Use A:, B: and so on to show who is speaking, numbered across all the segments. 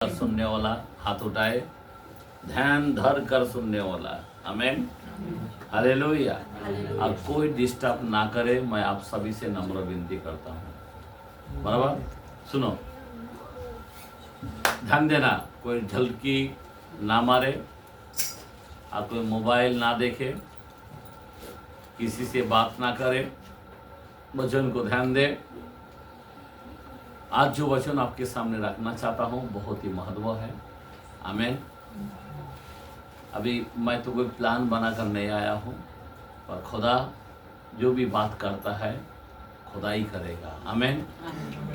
A: सुनने वाला हाथ उठाए, ध्यान धर कर सुनने वाला। आमीन, हालेलुया। और कोई डिस्टर्ब ना करे, मैं आप सभी से नम्र विनती करता हूँ। बराबर सुनो, ध्यान देना, कोई झलकी ना मारे और कोई मोबाइल ना देखे, किसी से बात ना करे, वचन को ध्यान दे। आज जो वचन आपके सामने रखना चाहता हूँ बहुत ही महत्व है। आमीन। अभी मैं तो कोई प्लान बनाकर नहीं आया हूँ, पर खुदा जो भी बात करता है खुदा ही करेगा। आमीन।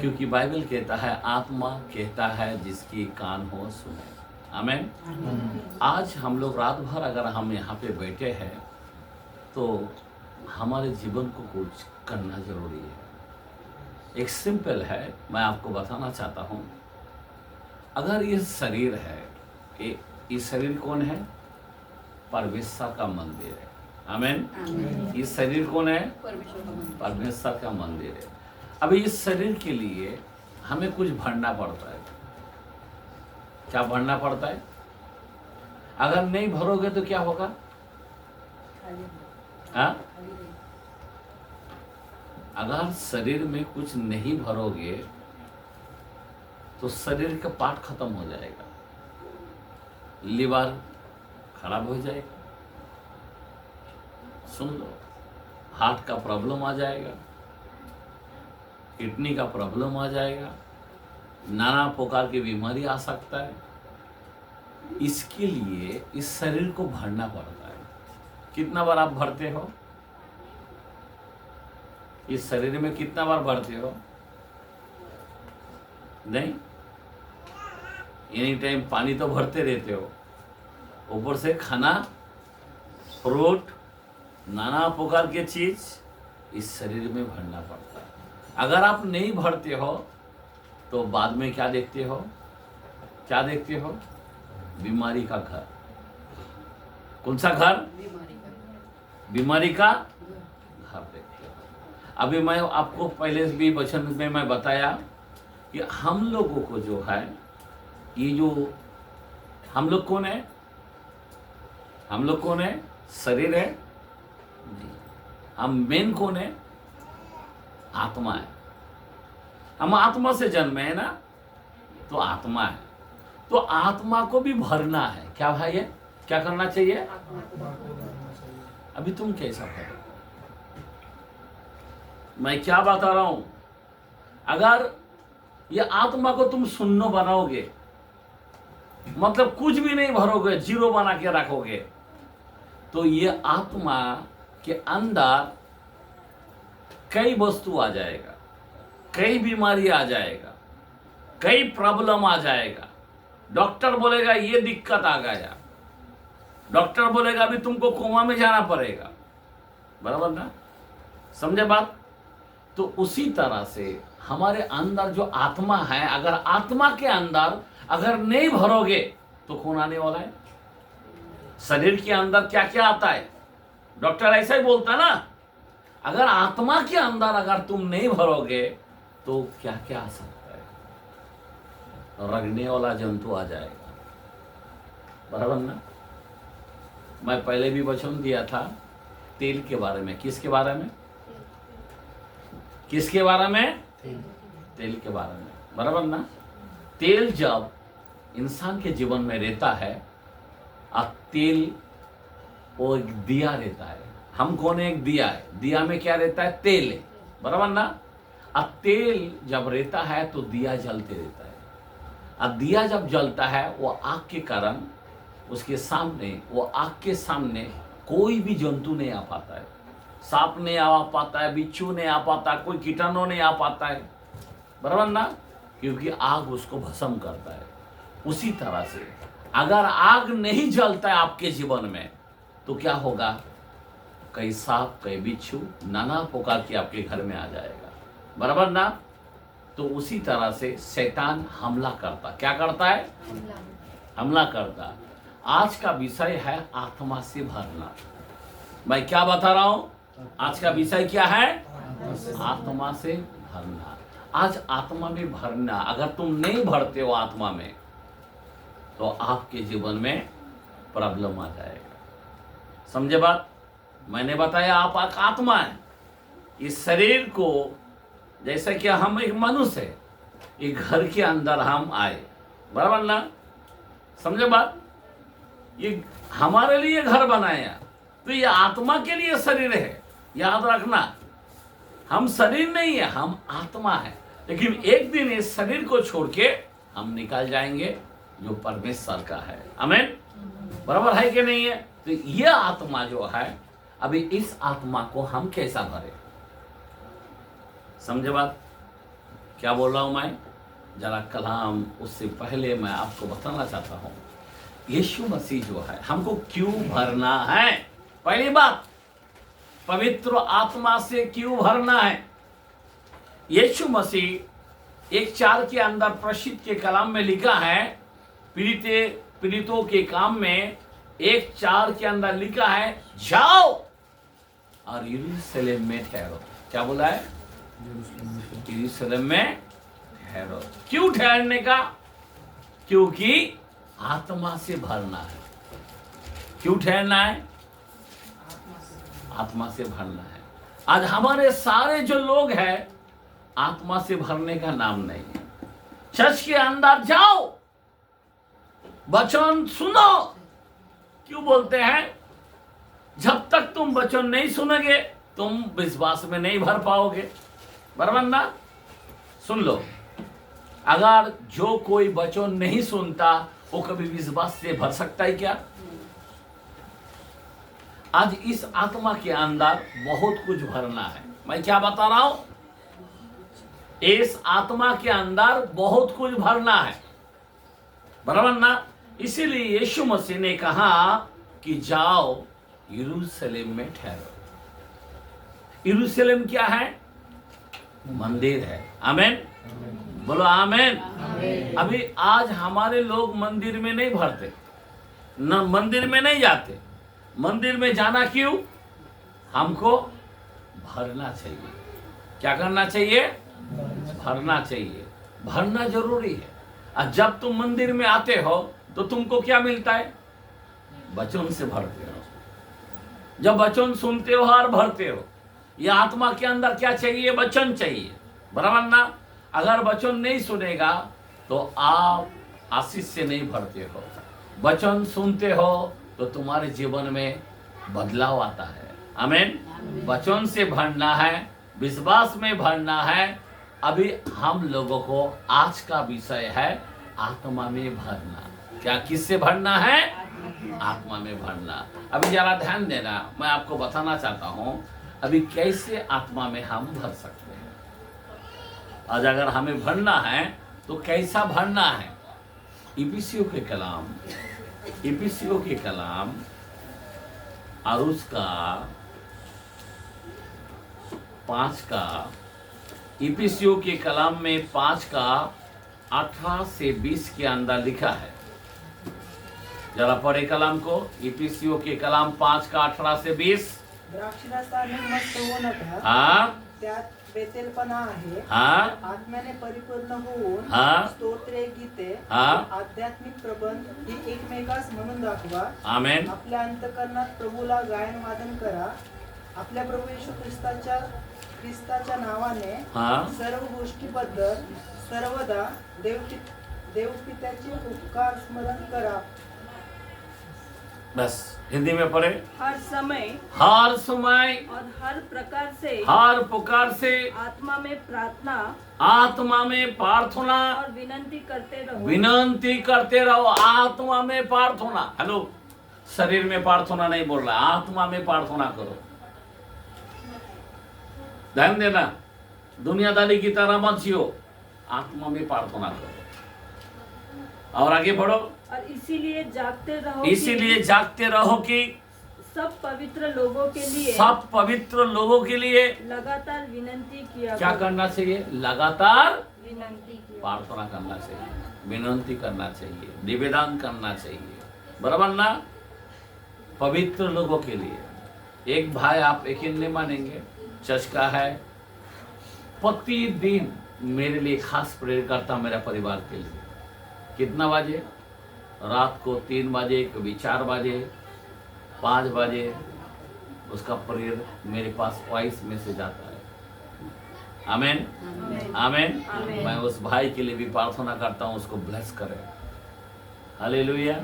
A: क्योंकि बाइबल कहता है, आत्मा कहता है जिसकी कान हो सुने। आमीन। आज हम लोग रात भर अगर हम यहाँ पे बैठे हैं तो हमारे जीवन को कुछ करना जरूरी है। एक सिंपल है, मैं आपको बताना चाहता हूँ। अगर ये शरीर है, ये शरीर कौन है? परमेश्वर का मंदिर है। आमीन। ये शरीर कौन है? परमेश्वर का मंदिर है। अभी इस शरीर के लिए हमें कुछ भरना पड़ता है। क्या भरना पड़ता है? अगर नहीं भरोगे तो क्या होगा? हाँ, अगर शरीर में कुछ नहीं भरोगे तो शरीर का पार्ट खत्म हो जाएगा, लिवर खराब हो जाएगा, सुन लो, हार्ट का प्रॉब्लम आ जाएगा, किडनी का प्रॉब्लम आ जाएगा, नाना प्रकार की बीमारी आ सकता है। इसके लिए इस शरीर को भरना पड़ता है। कितना बार आप भरते हो? इस शरीर में कितना बार भरते हो? नहीं, एनी टाइम पानी तो भरते रहते हो, ऊपर से खाना, फ्रूट, नाना प्रकार के चीज इस शरीर में भरना पड़ता है। अगर आप नहीं भरते हो तो बाद में क्या देखते हो? क्या देखते हो? बीमारी का घर। कौन सा घर? बीमारी का घर देखते हो। अभी मैं आपको पहले भी वचन में मैं बताया कि हम लोगों को जो है, ये जो हम लोग कौन है? हम लोग कौन है? शरीर है जी। हम मेन कौन है? आत्मा है। हम आत्मा से जन्मे है ना, तो आत्मा है। तो आत्मा को भी भरना है। क्या भाई है? क्या करना चाहिए? अभी तुम कैसा भरो? मैं क्या बता रहा हूं, अगर ये आत्मा को तुम शून्य बनाओगे, मतलब कुछ भी नहीं भरोगे, जीरो बना के रखोगे, तो ये आत्मा के अंदर कई वस्तु आ जाएगा, कई बीमारी आ जाएगा, कई प्रॉब्लम आ जाएगा। डॉक्टर बोलेगा ये दिक्कत आ गया, डॉक्टर बोलेगा अभी तुमको कोमा में जाना पड़ेगा। बराबर ना? समझे बात? तो उसी तरह से हमारे अंदर जो आत्मा है, अगर आत्मा के अंदर अगर नहीं भरोगे तो कौन आने वाला है? शरीर के अंदर क्या क्या आता है? डॉक्टर ऐसा ही बोलता है ना, अगर आत्मा के अंदर अगर तुम नहीं भरोगे तो क्या क्या आ सकता है? रगने वाला जंतु आ जाएगा। बराबर ना? मैं पहले भी वचन दिया था तेल के बारे में। किसके बारे में? किसके बारे में? तेल के बारे में। बराबर ना? तेल जब इंसान के जीवन में रहता है, और तेल वो एक दिया रहता है। हम कौन है? एक दिया है। दिया में क्या रहता है? तेल है। बराबर ना? अब तेल जब रहता है तो दिया जलते रहता है। अब दिया जब जलता है, वो आग के कारण उसके सामने, वो आग के सामने कोई भी जंतु नहीं आ पाता है। सांप नहीं आ पाता है, बिच्छू नहीं आ पाता, कोई कीटाणु नहीं आ पाता है। बराबर ना? क्योंकि आग उसको भस्म करता है। उसी तरह से अगर आग नहीं जलता है आपके जीवन में तो क्या होगा? कई सांप, कई बिच्छू, नाना प्रकार के आपके घर में आ जाएगा। बराबर ना? तो उसी तरह से शैतान हमला करता। क्या करता है? हमला करता। आज का विषय है आत्मा से भरना। मैं क्या बता रहा हूं? आज का विषय क्या है? आत्मा से भरना। आज आत्मा में भरना। अगर तुम नहीं भरते हो आत्मा में तो आपके जीवन में प्रॉब्लम आ जाएगा। समझे बात? मैंने बताया आप एक आत्मा है। इस शरीर को, जैसे कि हम एक मनुष्य है, एक घर के अंदर हम आए, बराबर ना? समझे बात? ये हमारे लिए घर बनाया, तो ये आत्मा के लिए शरीर है, याद रखना। हम शरीर नहीं है, हम आत्मा है। लेकिन एक दिन इस शरीर को छोड़ के हम निकल जाएंगे, जो परमेश्वर का है। आमीन? बराबर है कि नहीं है? तो ये आत्मा जो है, अभी इस आत्मा को हम कैसा भरे? समझे बात? क्या बोल रहा हूं मैं? जरा कलाम उससे पहले मैं आपको बताना चाहता हूं, यीशु मसीह जो है हमको क्यों भरना है। पहली बात, पवित्र आत्मा से क्यों भरना है। यीशु मसीह 1:4 के अंदर प्रसिद्ध के कलाम में लिखा है, पीड़ितों के काम में 1:4 के अंदर लिखा है, जाओ और यरूशलेम में ठहरो। क्या बोला है? यरूशलेम में ठहरो। क्यों ठहरने का? क्योंकि आत्मा से भरना है। क्यों ठहरना है? आत्मा से भरना है। आज हमारे सारे जो लोग हैं, आत्मा से भरने का नाम नहीं है। चर्च के अंदर जाओ, वचन सुनो। क्यों बोलते हैं? जब तक तुम वचन नहीं सुनोगे, तुम विश्वास में नहीं भर पाओगे। बराबर ना? सुन लो, अगर जो कोई वचन नहीं सुनता, वो कभी विश्वास से भर सकता है क्या? आज इस आत्मा के अंदर बहुत कुछ भरना है। मैं क्या बता रहा हूं? इस आत्मा के अंदर बहुत कुछ भरना है, बराबर ना? इसीलिए यीशु मसीह ने कहा कि जाओ यरूशलेम में ठहरो। यरूशलेम क्या है? मंदिर है। आमीन? बोलो आमीन। अभी आज हमारे लोग मंदिर में नहीं भरते, न मंदिर में नहीं जाते। मंदिर में जाना क्यों? हमको भरना चाहिए। क्या करना चाहिए? भरना चाहिए। भरना जरूरी है। और जब तुम मंदिर में आते हो तो तुमको क्या मिलता है? वचन से भरते हो। जब वचन सुनते हो और भरते हो, ये आत्मा के अंदर क्या चाहिए? वचन चाहिए। बराबर ना? अगर वचन नहीं सुनेगा तो आप आशीष से नहीं भरते हो। वचन सुनते हो तो तुम्हारे जीवन में बदलाव आता है। आमीन? वचन से भरना है, विश्वास में भरना है। अभी हम लोगों को आज का विषय है आत्मा में भरना। क्या किससे भरना है? आत्मा में भरना। अभी जरा ध्यान देना, मैं आपको बताना चाहता हूं अभी कैसे आत्मा में हम भर सकते हैं। आज अगर हमें भरना है तो कैसा भरना है? इफिसियों के कलाम और उसका 5 का, इफिसियों के कलाम में 5 का 18 से 20 के अंदर लिखा है। जरा पढ़े कलाम को। इफिसियों के कलाम 5 का 18 से 20।
B: द्राक्षरसाने मस्त होऊ नका,
A: हाँ
B: त्यात बेतेलपणा आहे,
A: हाँ
B: आत्म्याने परिपूर्ण होऊन
A: हाँ
B: स्तोत्रे, गीते,
A: हाँ
B: आध्यात्मिक प्रबंध ही एकमेकास म्हणून दाखवा.
A: आमेन।
B: आपल्या अंतकरणात प्रभूला गायन वादन करा. आपल्या प्रभू येशू ख्रिस्ताच्या नावाने
A: हाँ
B: सर्व गोष्टीबद्दल सर्वदा देवपित्याचे उपकार स्मरण करा.
A: बस हिंदी में पढ़े।
C: हर समय
A: हर
C: और हर प्रकार से
A: आत्मा में प्रार्थना
C: और विनंती
A: करते रहो। आत्मा में प्रार्थना। हेलो, शरीर में प्रार्थना नहीं बोल रहा, आत्मा में प्रार्थना करो। ध्यान देना, दुनियादारी की तरह मत जियो, आत्मा में प्रार्थना करो। और आगे बढ़ो।
C: और इसीलिए
A: जागते रहो कि
C: सब पवित्र लोगों के लिए लगातार विनंती किया
A: क्या
C: करो।
A: करना चाहिए? लगातार
C: विनंती किया
A: प्रार्थना करना चाहिए, विनंती करना चाहिए, निवेदन करना चाहिए। बराबर ना? पवित्र लोगों के लिए। एक भाई, आप यकीन नहीं मानेंगे, चर्च का है, प्रतिदिन मेरे लिए खास प्रेयर करता, मेरा परिवार के लिए। कितना बजे? रात को 3 बजे, कभी 4 बजे, 5 बजे उसका प्रेयर मेरे पास वॉइस मैसेज आता है। आमेन, आमेन।
C: आमेन।
A: मैं उस भाई के लिए भी प्रार्थना करता हूँ, उसको ब्लेस करे। हालेलुया।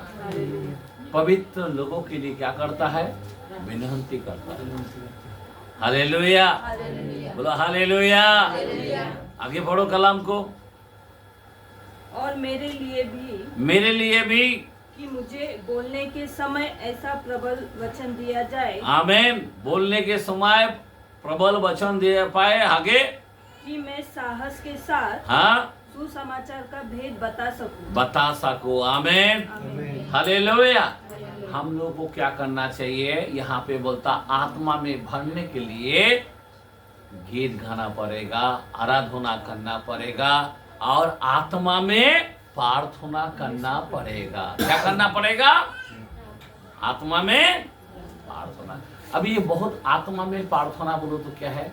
A: पवित्र लोगों के लिए क्या करता है? विनती करता है। हालेलुया, बोलो हालेलुया। आगे पढ़ो कलाम को।
C: और मेरे लिए भी कि मुझे बोलने के समय ऐसा प्रबल वचन दिया जाए
A: आमेन। बोलने के समय प्रबल वचन दे पाए। आगे
C: कि मैं साहस के साथ
A: हाँ
C: सुसमाचार का भेद
A: बता सको। आमेन,
C: आमीन।
A: हालेलुया। हम लोग को क्या करना चाहिए? यहाँ पे बोलता आत्मा में भरने के लिए गीत गाना पड़ेगा, आराधना करना पड़ेगा और आत्मा में प्रार्थना करना पड़ेगा। क्या करना पड़ेगा? आत्मा में प्रार्थना। अभी ये बहुत आत्मा में प्रार्थना बोलो तो क्या है?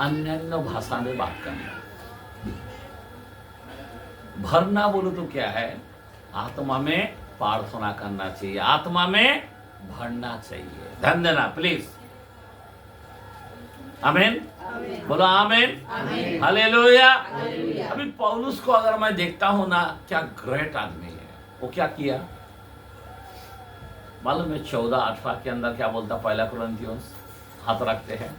A: अन्य भाषा में बात करना। भरना बोलो तो क्या है? आत्मा में प्रार्थना करना चाहिए, आत्मा में भरना चाहिए। ध्यान देना प्लीज। आमीन, बोलो आमीन, हालेलुया। अभी पौलुस को अगर मैं देखता हूं ना, क्या ग्रेट आदमी है। वो क्या किया मालूम है? 14:18 के अंदर क्या बोलता? पहला कुरिन्थियों, हाथ रखते हैं,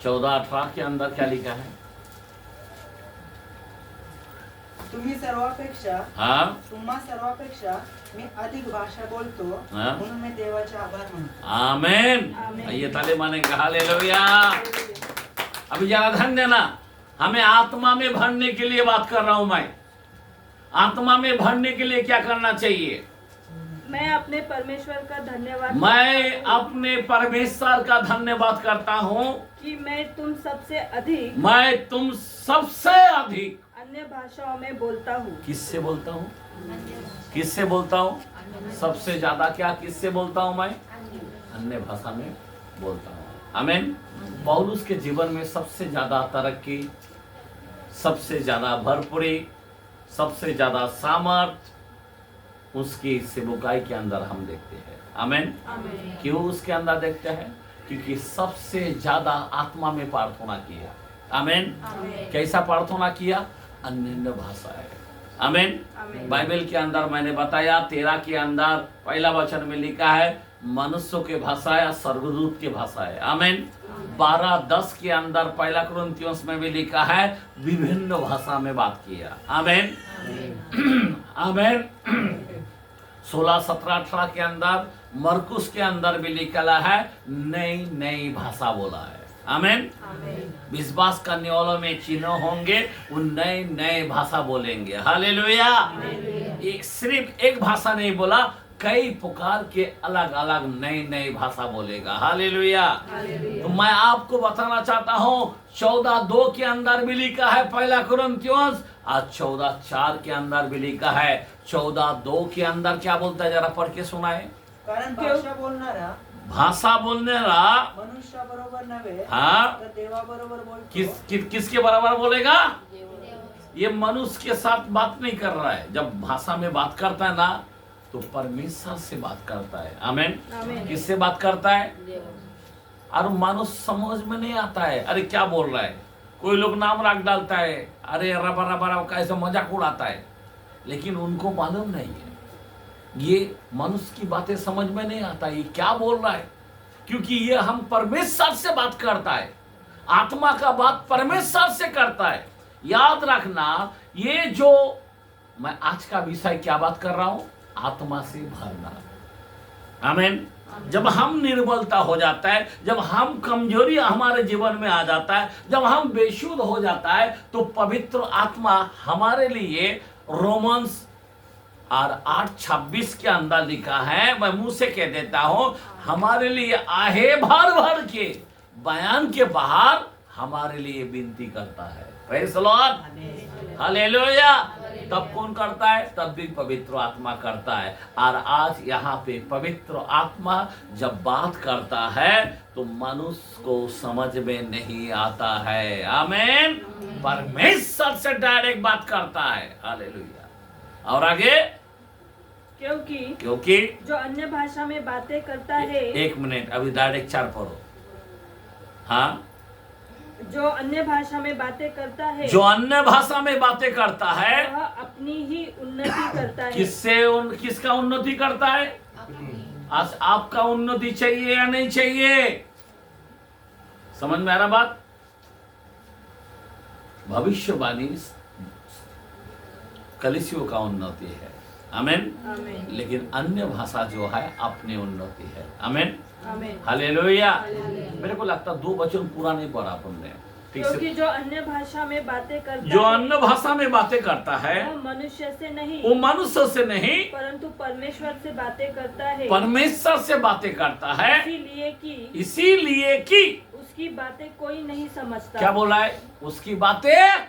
A: 14:18 के अंदर क्या लिखा है?
B: तुम्हा सर्वापेक्षा मी अधिक भाषा बोलतो,
A: हाँ?
B: म्हणून मी देवाचे आभार मानतो।
A: आमीन। ये ताले मानेंगे। हालेलुया। अभी जरा ध्यान देना, हमें आत्मा में भरने के लिए बात कर रहा हूं मैं। आत्मा में भरने के लिए क्या करना चाहिए?
C: मैं अपने परमेश्वर का धन्यवाद
A: मैं अपने परमेश्वर का धन्यवाद करता हूं
C: कि मैं तुम सबसे अधिक अन्य भाषाओं में बोलता हूँ।
A: किससे बोलता हूं? किससे बोलता हूं? सबसे ज्यादा क्या किससे बोलता हूं मैं? अन्य भाषा में बोलता हूं। आमीन। पौलुस के जीवन में सबसे ज्यादा तरक्की, सबसे ज्यादा भरपूरी, सबसे ज्यादा सामर्थ उसकी सेवकाई के अंदर हम देखते हैं। आमीन। क्यों उसके अंदर देखते हैं? क्योंकि सबसे ज्यादा आत्मा में प्रार्थना किया। आमीन। कैसा प्रार्थना किया? अन्य भाषा है। आमीन। बाइबल के अंदर मैंने बताया 13 के अंदर पहला वचन में लिखा है मनुष्यों के भाषा या स्वर्गदूत की भाषा है। आमीन। 12:10 के अंदर पहला कुरिन्थियों में भी लिखा है विभिन्न भाषा में बात किया। आमीन, आमीन। 16, 17, 18 के अंदर मरकुस के अंदर भी लिखा है नई नई भाषा बोला है। आमीन। विश्वास करने वालों में चिन्ह होंगे, वो नए नए भाषा बोलेंगे। हालेलुया। एक सिर्फ एक भाषा नहीं बोला, कई प्रकार के अलग अलग नई नई भाषा बोलेगा। हालेलुया। तो मैं आपको बताना चाहता हूँ 14:2 के अंदर भी लिखा है पहला कुरिन्थियों, आज 14:4 के अंदर भी लिखा है। 14:2 के अंदर क्या बोलता है? जरा पढ़ के सुनाए।
B: कारण भाषा बोलणारा
A: मनुष्य
B: बरोबर नव्हे,
A: हाँ,
B: तर देवाबरोबर बोलतो।
A: किसके बराबर बोलेगा? ये मनुष्य के साथ बात नहीं कर रहा है। जब भाषा में बात करता है ना, तो परमेश्वर से बात करता है। आमीन। किससे बात करता है? और मनुष्य समझ में नहीं आता है, अरे क्या बोल रहा है। कोई लोग नाम रख डालता है, अरे रबा रबा रबा, कैसे मजाक उड़ाता है, लेकिन उनको मालूम नहीं है ये मनुष्य की बातें समझ में नहीं आता ये क्या बोल रहा है, क्योंकि ये हम परमेश्वर से बात करता है। आत्मा का बात परमेश्वर से करता है। याद रखना, ये जो मैं आज का विषय क्या बात कर रहा हूं, आत्मा से भरना। आमीन। जब हम निर्बलता हो जाता है, जब हम कमजोरी हमारे जीवन में आ जाता है, जब हम बेशुद्ध हो जाता है, तो पवित्र आत्मा हमारे लिए रोमन्स और 8:26 के अंदर लिखा है, मैं मुंह से कह देता हूं, हमारे लिए आहे भर भर के बयान के बाहर हमारे लिए विनती करता है। Praise the Lord, hallelujah. तब कौन करता है? तब भी पवित्र आत्मा करता है। और आज यहाँ पे पवित्र आत्मा जब बात करता है तो मनुष्य को समझ में नहीं आता है। आमीन। परमेश्वर से डायरेक्ट बात करता है। हालेलुया। और आगे क्योंकि
C: जो अन्य भाषा में बातें करता है,
A: 1 मिनट, अभी डायरेक्ट 4 पढ़ो। हाँ,
C: जो अन्य भाषा में बातें करता है,
A: जो अन्य भाषा में बातें करता है
C: वह अपनी ही उन्नति करता है।
A: किसका उन्नति करता है? आज आपका उन्नति चाहिए या नहीं चाहिए? समझ में आ रहा बात? भविष्यवाणी कलीसियों का उन्नति है, आमेन।
C: आमेन।
A: लेकिन अन्य भाषा जो है अपनी उन्नति है, आमेन।
C: आमेन।
A: हालेलुया। मेरे को लगता 2 वचन पूरा नहीं पढ़ा तुमने ठीक
C: क्योंकि
A: से।
C: जो अन्य भाषा में बातें करता
A: जो
C: है,
A: अन्य भाषा में बातें करता है
C: वह मनुष्य से नहीं,
A: वो मनुष्य से नहीं
C: परंतु परमेश्वर से बातें करता है,
A: परमेश्वर से बातें करता है,
C: इसीलिए कि
A: उसकी
C: बातें कोई नहीं समझता।
A: क्या बोला है? उसकी बातें।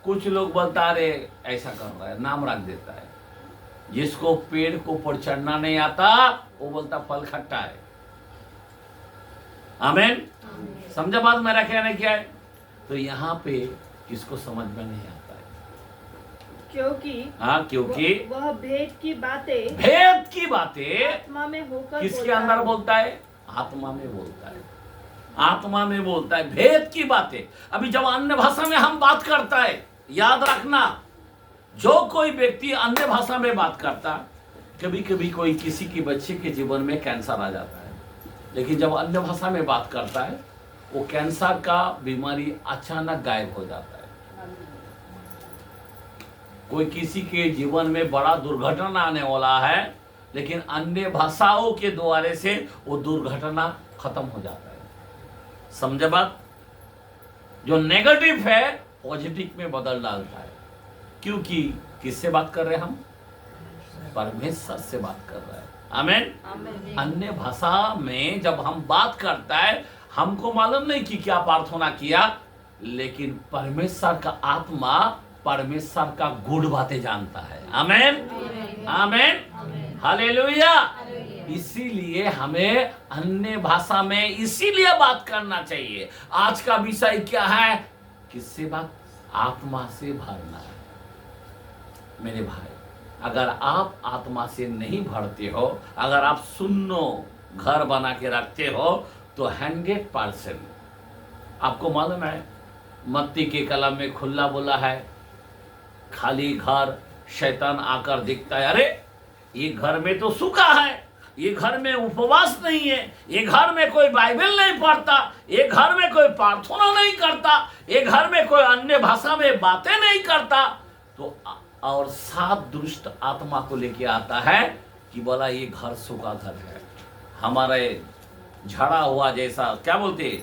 A: कुछ लोग बोलता रे ऐसा कर रहा है, नाम रख देता है। जिसको पेड़ को ऊपर चढ़ना नहीं आता वो बोलता फल खट्टा है, आमेन। समझा बात मेरा कहने क्या है? तो यहाँ पे किसको समझ में नहीं आता है? क्योंकि
C: वह भेद की बातें आत्मा में होकर
A: किसके अंदर बोलता है? आत्मा में बोलता है, आत्मा में बोलता है भेद की बातें। अभी जब अन्य भाषा में हम बात करता है, याद रखना, जो कोई व्यक्ति अन्य भाषा में बात करता, कभी कभी कोई किसी के बच्चे के जीवन में कैंसर आ जाता है, लेकिन जब अन्य भाषा में बात करता है वो कैंसर का बीमारी अचानक गायब हो जाता है। कोई किसी के जीवन में बड़ा दुर्घटना आने वाला है, लेकिन अन्य भाषाओं के द्वारे से वो दुर्घटना खत्म हो जाता है। समझे बात? जो नेगेटिव है पॉजिटिव में बदल डालता है। क्योंकि किससे बात कर रहे हैं हम? परमेश्वर से बात कर रहे हैं, आमेन। अन्य भाषा में जब हम बात करता है, हमको मालूम नहीं कि क्या प्रार्थना किया, लेकिन परमेश्वर का आत्मा परमेश्वर का गुड बातें जानता है, आमेन, आमेन, हालेलुया। इसीलिए हमें अन्य भाषा में इसीलिए बात करना चाहिए। आज का विषय क्या है? किससे बात? आत्मा से भरना है। मेरे भाई, अगर आप आत्मा से नहीं भरते हो, अगर आप सुन्नो घर बना के रखते हो, तो 100% आपको मालूम है मत्ती के कलम में खुला बोला है, खाली घर शैतान आकर दिखता है, अरे ये घर में तो सूखा है, ये घर में उपवास नहीं है, ये घर में कोई बाइबल नहीं पढ़ता, ये घर में कोई प्रार्थना नहीं करता, ये घर में कोई अन्य भाषा में बातें नहीं करता। तो और 7 दुष्ट आत्मा को लेके आता है कि बोला ये घर सूखा घर है, हमारे झड़ा हुआ जैसा, क्या बोलते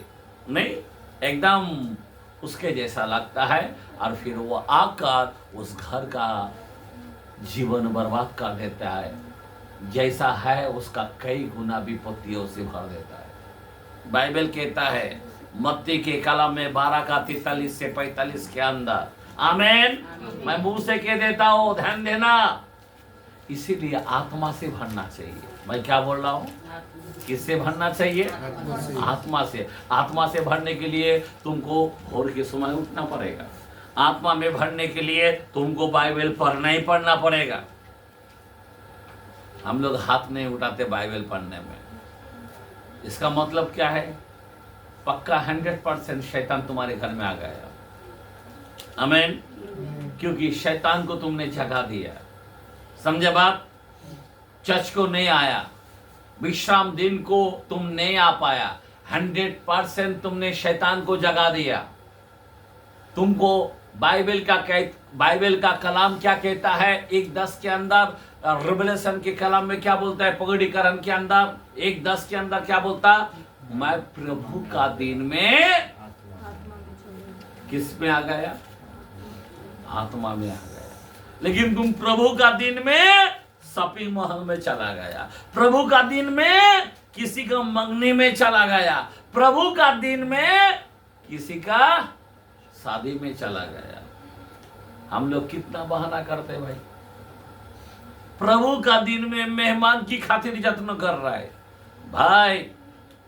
A: नहीं, एकदम उसके जैसा लगता है, और फिर वो आकर उस घर का जीवन बर्बाद कर देता है। जैसा है उसका कई गुना विपत्तियों से भर देता है। बाइबल कहता है मत्ती के कलम में 12 का 43 से 45 के अंदर, आमेन। मैं मुंह से कह देता हूँ, ध्यान देना। इसीलिए आत्मा से भरना चाहिए। मैं क्या बोल रहा हूँ? किससे भरना चाहिए? आत्मा से। आत्मा से भरने के लिए तुमको भोर के समय उठना पड़ेगा। आत्मा में भरने के लिए तुमको बाइबल पढ़ना ही पढ़ना पड़ेगा। हम लोग हाथ नहीं उठाते बाइबल पढ़ने में। इसका मतलब क्या है? पक्का 100% शैतान तुम्हारे घर में आ गया, आमीन। क्योंकि शैतान को तुमने जगा दिया। समझे बात? चर्च को नहीं आया, विश्राम दिन को तुम नहीं आ पाया, 100% तुमने शैतान को जगा दिया। तुमको बाइबल का कलाम क्या कहता है? 1:10 के अंदर, रिवलेशन के कलाम में क्या बोलता है? पगड़ीकरण के अंदर 1:10 के अंदर क्या बोलता? मैं प्रभु का दिन में किस में आ गया? आत्मा में आ गया। लेकिन तुम प्रभु का दिन में शॉपिंग मॉल में चला गया, प्रभु का दिन में किसी का मंगनी में चला गया, प्रभु का दिन में किसी का शादी में चला गया। हम लोग कितना बहाना करते भाई। प्रभु का दिन में मेहमान की खातिर जत्न कर रहा है भाई।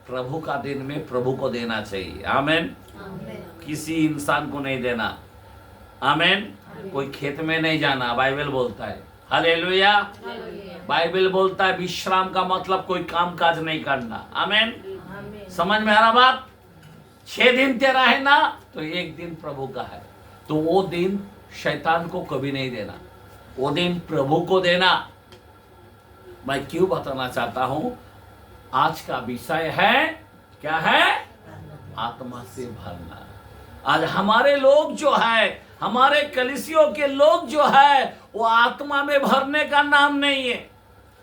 A: प्रभु का दिन में प्रभु को देना चाहिए, आमीन। किसी इंसान को नहीं देना, आमीन। कोई खेत में नहीं जाना, बाइबल बोलता है। हालेलुया। बाइबल बोलता है विश्राम का मतलब कोई काम काज नहीं करना। आमीन। समझ में आ रहा बात? 6 दिन तेरा है ना, तो 1 दिन प्रभु का है, तो वो दिन शैतान को कभी नहीं देना, वो दिन प्रभु को देना। मैं क्यों बताना चाहता हूं, आज का विषय है क्या है? आत्मा से भरना। आज हमारे लोग जो है, हमारे कलीसियों के लोग जो है, वो आत्मा में भरने का नाम नहीं है।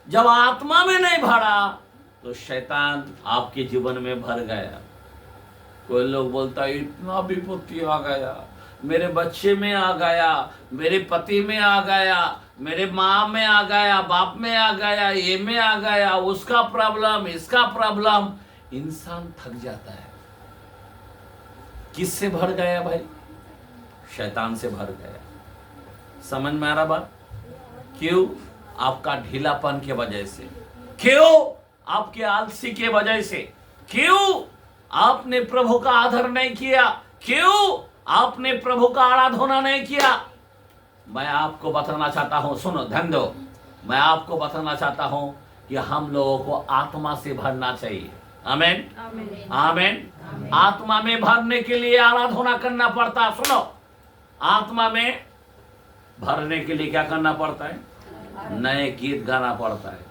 A: जब आत्मा में नहीं भरा तो शैतान आपके जीवन में भर गया। कोई लोग बोलता है इतना विपत्ति आ गया, मेरे बच्चे में आ गया, मेरे पति में आ गया, मेरे माँ में आ गया, बाप में आ गया, ये में आ गया, उसका प्रॉब्लम, इसका प्रॉब्लम। इंसान थक जाता है। किससे भर गया भाई? शैतान से भर गया। समझ में आ रहा बात? क्यों? आपका ढीलापन के वजह से, क्यों? आपके आलसी के वजह से, क्यों? आपने प्रभु का आदर नहीं किया, क्यों? आपने प्रभु का आराधना नहीं किया। मैं आपको बताना चाहता हूं, सुनो, ध्यान दो, मैं आपको बताना चाहता हूं कि हम लोगों को आत्मा से भरना चाहिए। आमीन, आमीन। आत्मा में भरने के लिए आराधना करना पड़ता है। सुनो, आत्मा में भरने के लिए क्या करना पड़ता है? नए गीत गाना पड़ता है,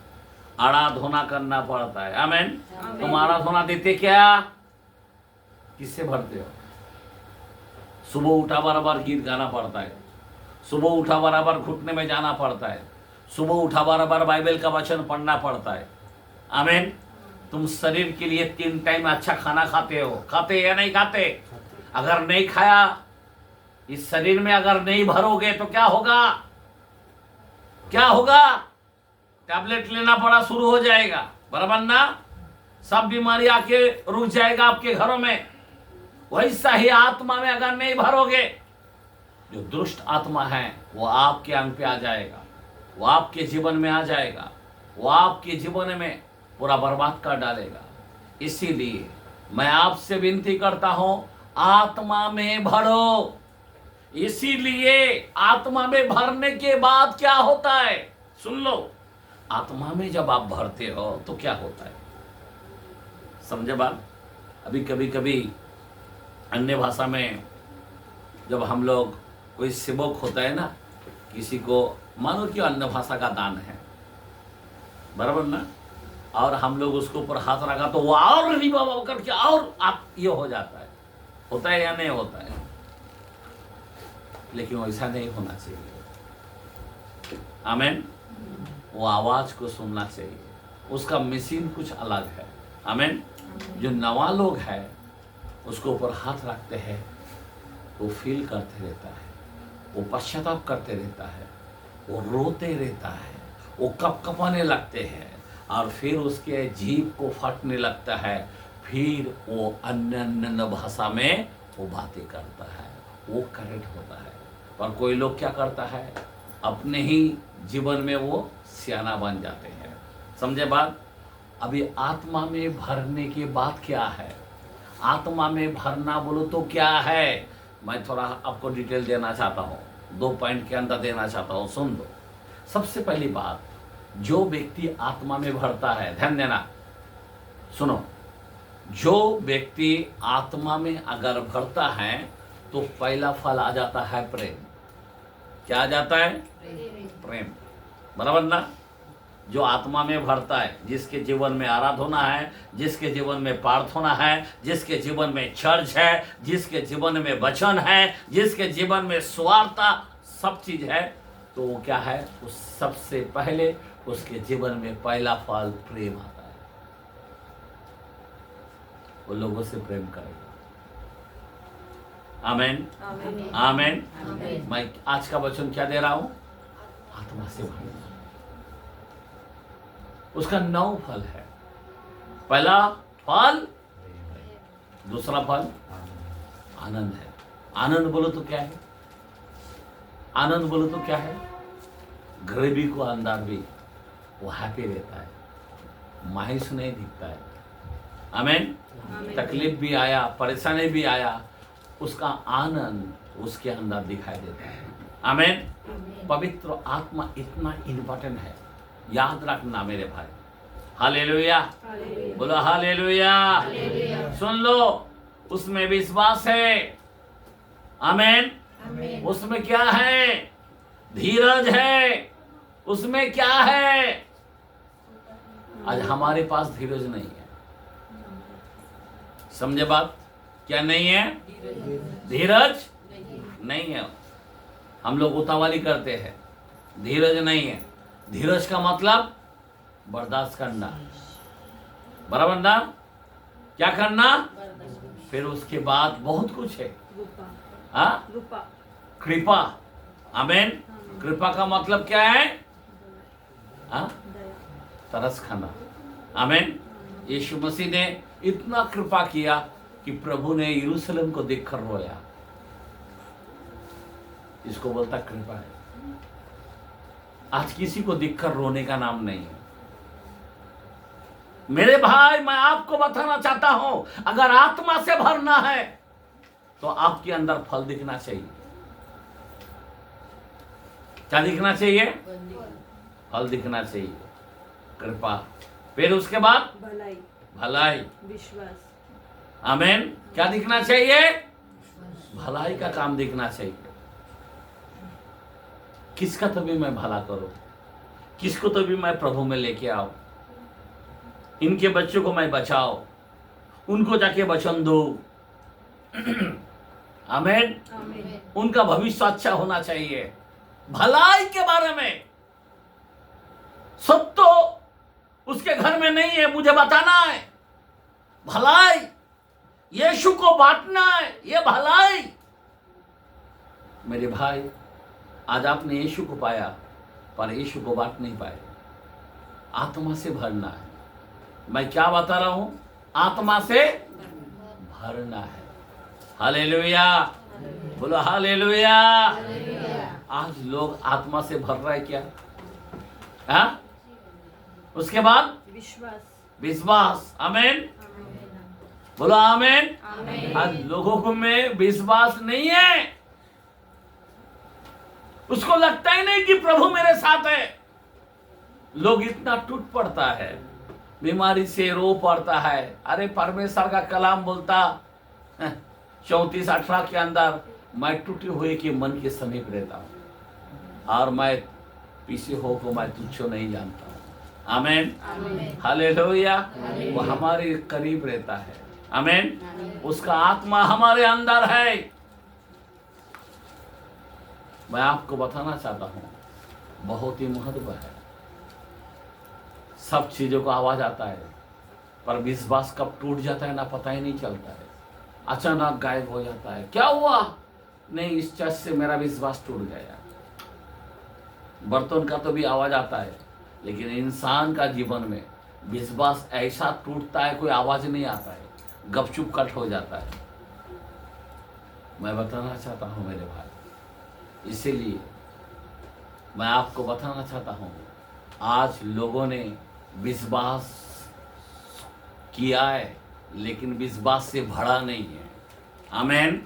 A: आराधना करना पड़ता है। आमीन। तुम आराधना देते क्या? किससे भरते हो? सुबह उठा बराबर गीत गाना पड़ता है, सुबह उठा बराबर घुटने में जाना पड़ता है, सुबह उठा बराबर बाइबल का वचन पढ़ना पड़ता है। आमीन। तुम शरीर के लिए 3 टाइम अच्छा खाना खाते हो, खाते या नहीं खाते? अगर नहीं खाया, इस शरीर में अगर नहीं भरोगे तो क्या होगा? क्या होगा? टैबलेट लेना पड़ा शुरू हो जाएगा, बराबर ना? सब बीमारी आके रुक जाएगा आपके घरों में। वैसा ही आत्मा में अगर नहीं भरोगे, जो दुष्ट आत्मा है वो आपके अंग पे आ जाएगा, वो आपके जीवन में आ जाएगा, वो आपके जीवन में पूरा बर्बाद कर डालेगा। इसीलिए मैं आपसे विनती करता हूं, आत्मा में भरो। इसीलिए आत्मा में भरने के बाद क्या होता है? सुन लो, आत्मा में जब आप भरते हो तो क्या होता है, समझे बात? अभी कभी कभी अन्य भाषा में जब हम लोग, कोई सेवक होता है ना, किसी को मानो कि अन्य भाषा का दान है, बराबर ना, और हम लोग उसके ऊपर हाथ रखा तो वो और रिबा करके और आप ये हो जाता है। होता है या नहीं होता है? लेकिन वैसा नहीं होना चाहिए। आमीन। वो आवाज को सुनना चाहिए, उसका मशीन कुछ अलग है। आमीन। जो नवा लोग है उसके ऊपर हाथ रखते हैं, वो फील करते रहता है, वो पश्चाताप करते रहता है, वो रोते रहता है, वो कपकपाने लगते हैं, और फिर उसके जीभ को फटने लगता है, फिर वो अन्य भाषा में वो बातें करता है, वो करेक्ट होता है। पर कोई लोग क्या करता है, अपने ही जीवन में वो सियाना बन जाते हैं। समझे बात? अभी आत्मा में भरने के बाद क्या है? आत्मा में भरना बोलो तो क्या है? मैं थोड़ा आपको डिटेल देना चाहता हूँ, 2 पॉइंट के अंदर देना चाहता हूँ, सुन दो। सबसे पहली बात, जो व्यक्ति आत्मा में भरता है, ध्यान देना, सुनो, जो व्यक्ति आत्मा में अगर भरता है तो पहला फल आ जाता है प्रेम। क्या आ जाता है? प्रेम, बराबर ना? जो आत्मा में भरता है, जिसके जीवन में आराधना है, जिसके जीवन में प्रार्थना है, जिसके जीवन में चर्च है, जिसके जीवन में वचन है, जिसके जीवन में स्वार्थता सब चीज है, तो वो क्या है? उस सबसे पहले उसके जीवन में पहला फल प्रेम आता है। वो लोगों से प्रेम करेगा। आमीन, आमीन। मैं आज का वचन क्या दे रहा हूं? आत्मा से भरना। उसका 9 फल है। पहला फल, दूसरा फल आनंद है। आनंद बोलो तो क्या है? आनंद बोलो तो क्या है? गरीबी को अंदर भी वो हैप्पी रहता है, मायूस नहीं दिखता है। आमीन। तकलीफ भी आया, परेशानी भी आया, उसका आनंद उसके अंदर दिखाई देता है। आमीन। पवित्र आत्मा इतना इम्पोर्टेंट है, याद रखना मेरे भाई। हालेलुया, बोलो हालेलुया। सुन लो, उसमें विश्वास है, आमीन। उसमें क्या है? धीरज है। उसमें क्या है? आज हमारे पास धीरज नहीं है। समझे बात? क्या नहीं है? धीरज नहीं है। हम लोग उतावली करते हैं, धीरज नहीं है। धीरज का मतलब बर्दाश्त करना, बराबर ना? क्या करना? फिर उसके बाद बहुत कुछ है। हाँ, कृपा, आमीन। कृपा का मतलब क्या है? हाँ, तरस खाना, आमीन। यीशु मसीह ने इतना कृपा किया कि प्रभु ने यरूशलेम को देखकर रोया। इसको बोलता कृपा है। आज किसी को देखकर रोने का नाम नहीं है। मेरे भाई, मैं आपको बताना चाहता हूं, अगर आत्मा से भरना है तो आपके अंदर फल दिखना चाहिए। क्या दिखना चाहिए? फल दिखना चाहिए, कृपा। फिर उसके बाद भलाई,
C: विश्वास,
A: आमीन। क्या दिखना चाहिए? भलाई का काम दिखना चाहिए। किसका तो भी मैं भला करूं, किसको तो भी मैं प्रभु में लेके आओ, इनके बच्चों को मैं बचाओ, उनको जाके वचन दो, आमीन। उनका भविष्य अच्छा होना चाहिए। भलाई के बारे में सब तो उसके घर में नहीं है, मुझे बताना है। भलाई यीशु को बांटना है, ये भलाई। मेरे भाई, आज आपने यीशु को पाया पर यीशु को बांट नहीं पाए। आत्मा से भरना है। मैं क्या बता रहा हूं? आत्मा से भरना है। हालेलुया, बोलो हालेलुया। आज लोग आत्मा से भर रहा है क्या? हाँ? उसके बाद विश्वास, आमीन। बोलो आमीन। आज लोगों को में विश्वास नहीं है। उसको लगता ही नहीं कि प्रभु मेरे साथ है। लोग इतना टूट पड़ता है, बीमारी से रो पड़ता है। अरे परमेश्वर का कलाम बोलता 34:18 के अंदर, मैं टूटे हुए के मन के समीप रहता हूं और मैं पीछे हो को मैं तुझ नहीं जानता हूं। आमीन, हालेलुया। वो हमारे करीब रहता है, आमीन। उसका आत्मा हमारे अंदर है। मैं आपको बताना चाहता हूं, बहुत ही महत्व है। सब चीजों का आवाज आता है पर विश्वास कब टूट जाता है ना पता ही नहीं चलता है। अचानक गायब हो जाता है। क्या हुआ? नहीं, इस चर्च से मेरा विश्वास टूट गया। बर्तन का तो भी आवाज आता है, लेकिन इंसान का जीवन में विश्वास ऐसा टूटता है, कोई आवाज नहीं आता है, गपचुप कट हो जाता है। मैं बताना चाहता हूं मेरे भाई, इसीलिए मैं आपको बताना चाहता हूं, आज लोगों ने विश्वास किया है लेकिन विश्वास से भरा नहीं है। आमीन,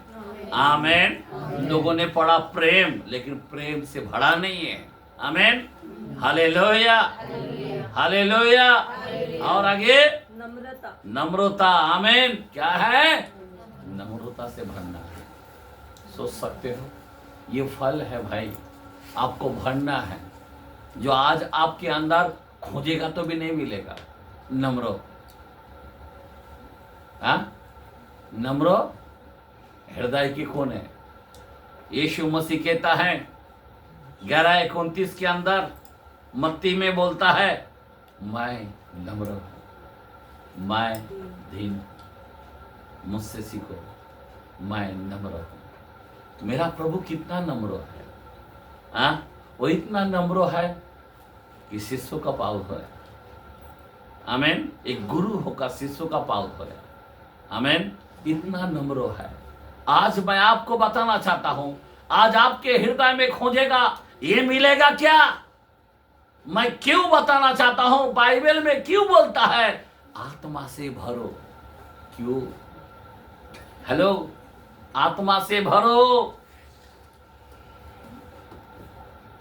A: आमीन। लोगों ने पढ़ा प्रेम लेकिन प्रेम से भरा नहीं है। आमीन, हालेलुया, हालेलुया। और आगे नम्रता, आमीन। क्या है? नम्रता से भरना है। सोच सकते हो, ये फल है भाई, आपको भरना है, जो आज आपके अंदर खोजेगा तो भी नहीं मिलेगा। नम्र, नम्र हृदय की कौन है? यीशु मसीह कहता है 11:29 के अंदर, मत्ती में बोलता है, मैं नम्र हूं, मैं दीन, मुझसे सीखो, मैं नम्र हूं। मेरा प्रभु कितना नम्र है। वो इतना नम्र है कि शिष्यों का पाव धोया। आमीन। एक गुरु होकर शिष्यों का पाव धोया। आमीन। इतना नम्र है। आज मैं आपको बताना चाहता हूं, आज आपके हृदय में खोजेगा, ये मिलेगा क्या? मैं क्यों बताना चाहता हूं, बाइबल में क्यों बोलता है आत्मा से भरो? क्यों? हेलो, आत्मा से भरो।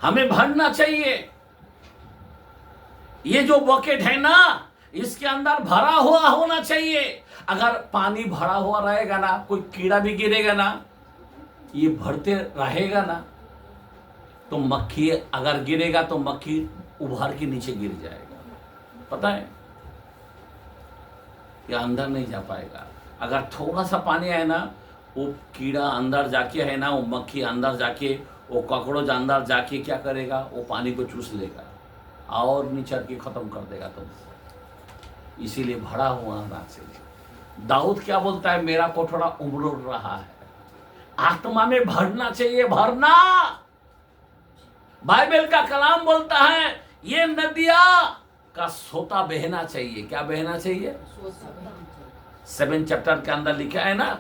A: हमें भरना चाहिए। ये जो बकेट है ना, इसके अंदर भरा हुआ होना चाहिए। अगर पानी भरा हुआ रहेगा ना, कोई कीड़ा भी गिरेगा ना, ये भरते रहेगा ना, तो मक्खी अगर गिरेगा तो मक्खी उभार के नीचे गिर जाएगा। पता है, ये अंदर नहीं जा पाएगा। अगर थोड़ा सा पानी है ना, वो कीड़ा अंदर जाके है ना, वो मक्खी अंदर जाके, वो कॉकरोच अंदर जाके क्या करेगा, वो पानी को चूस लेगा और नीचे के खत्म कर देगा तुम। इसीलिए भरा हुआ होना चाहिए। दाऊद क्या बोलता है, मेरा कोठरा उमड़ रहा है। आत्मा में भरना चाहिए, भरना। बाइबल का कलाम बोलता है ये नदियां का सोता बहना चाहिए। क्या बहना चाहिए? 7 चैप्टर के अंदर लिखा है ना,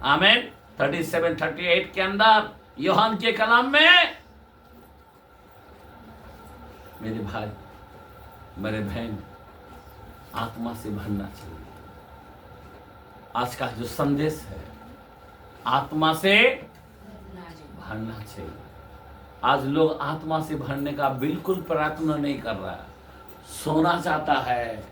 A: आमीन। 37-38 के अंदर यूहन्ना के कलाम में। मेरे भाई, मेरे बहन, आत्मा से भरना चाहिए। आज का जो संदेश है, आत्मा से भरना चाहिए। आज लोग आत्मा से भरने का बिल्कुल प्रयत्न नहीं कर रहा है। सोना चाहता है,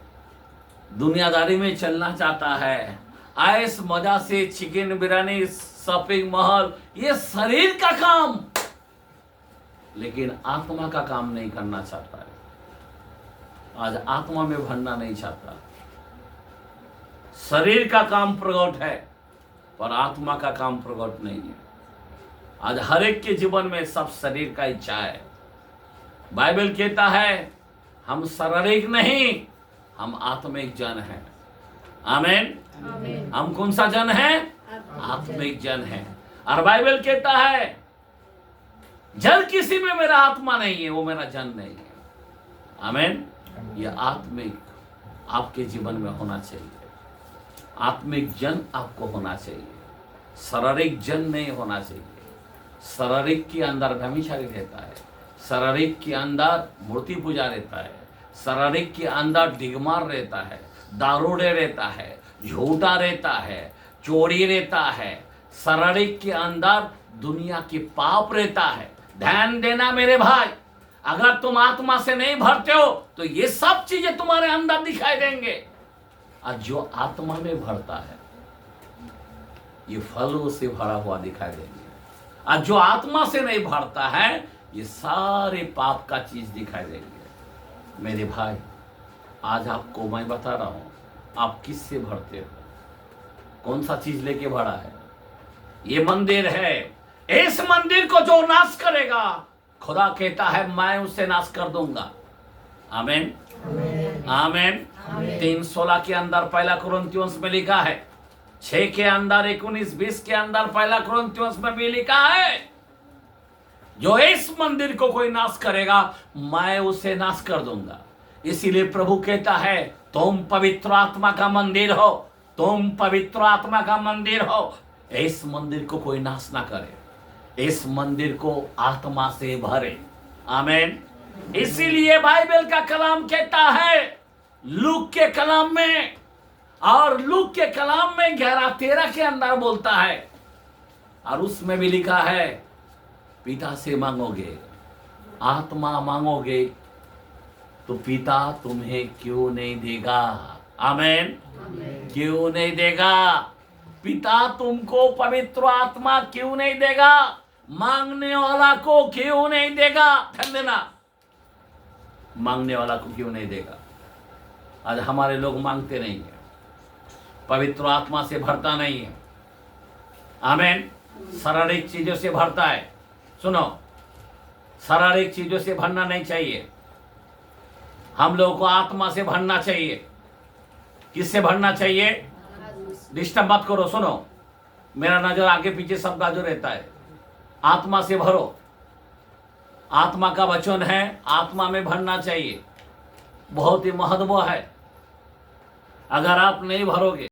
A: दुनियादारी में चलना चाहता है, ऐश मजा से चिकन बिरयानी, शॉपिंग मॉल, ये शरीर का काम, लेकिन आत्मा का काम नहीं करना चाहता है। आज आत्मा में भरना नहीं चाहता। शरीर का काम प्रकट है पर आत्मा का काम प्रकट नहीं है। आज हर एक के जीवन में सब शरीर का इच्छा है। बाइबल कहता है हम शारीरिक नहीं, हम आत्मिक जन हैं। आमीन। हम कौन सा जन है? आत्मिक जन है। और बाइबल कहता है जल किसी में मेरा आत्मा नहीं है, वो मेरा जन नहीं है। आमीन। ये आत्मिक आपके जीवन में होना चाहिए। आत्मिक जन आपको होना चाहिए, शारीरिक जन नहीं होना चाहिए। शारीरिक के अंदर व्यभिचारी रहता है, शारीरिक के अंदर मूर्ति पूजा रहता है, शारीरिक के अंदर डिगमार रहता है, दारूड़े रहता है, झूठा रहता है, चोरी रहता है, शारीरिक के अंदर दुनिया की पाप रहता है। ध्यान देना मेरे भाई, अगर तुम आत्मा से नहीं भरते हो तो ये सब चीजें तुम्हारे अंदर दिखाई देंगे। और जो आत्मा में भरता है ये फलों से भरा हुआ दिखाई देंगे। और जो आत्मा से नहीं भरता है ये सारे पाप का चीज दिखाई देंगे। मेरे भाई, आज आपको मैं बता रहा हूं, आप किससे भरते हो? कौन सा चीज लेके भरा है? ये मंदिर है, इस मंदिर को जो नाश करेगा, खुदा कहता है मैं उसे नाश कर दूंगा। आमीन, आमीन। 3:16 के अंदर पहला कुरिन्थियों में लिखा है, 6 के अंदर 19-20 के अंदर पहला कुरिन्थियों में भी लिखा है, जो इस मंदिर को कोई नाश करेगा मैं उसे नाश कर दूंगा। इसीलिए प्रभु कहता है तुम पवित्र आत्मा का मंदिर हो, तुम पवित्र आत्मा का मंदिर हो। इस मंदिर को कोई नाश ना करे, इस मंदिर को आत्मा से भरे। आमीन। इसीलिए बाइबल का कलाम कहता है लूक के कलाम में, और लूक के कलाम में 11-13 के अंदर बोलता है, और उसमें भी लिखा है पिता से मांगोगे, आत्मा मांगोगे तो पिता तुम्हें क्यों नहीं देगा? आमीन। क्यों नहीं देगा? पिता तुमको पवित्र आत्मा क्यों नहीं देगा? मांगने वाला को क्यों नहीं देगा? ध्यान देना, मांगने वाला को क्यों नहीं देगा? आज हमारे लोग मांगते नहीं है, पवित्र आत्मा से भरता नहीं है। आमीन। शारीरिक चीजों से भरता है। सुनो, शारीरिक चीजों से भरना नहीं चाहिए, हम लोगों को आत्मा से भरना चाहिए। किससे भरना चाहिए? डिस्टर्ब मत करो, सुनो, मेरा नजर आगे पीछे सब का जो रहता है। आत्मा से भरो, आत्मा का वचन है, आत्मा में भरना चाहिए। बहुत ही महत्व है। अगर आप नहीं भरोगे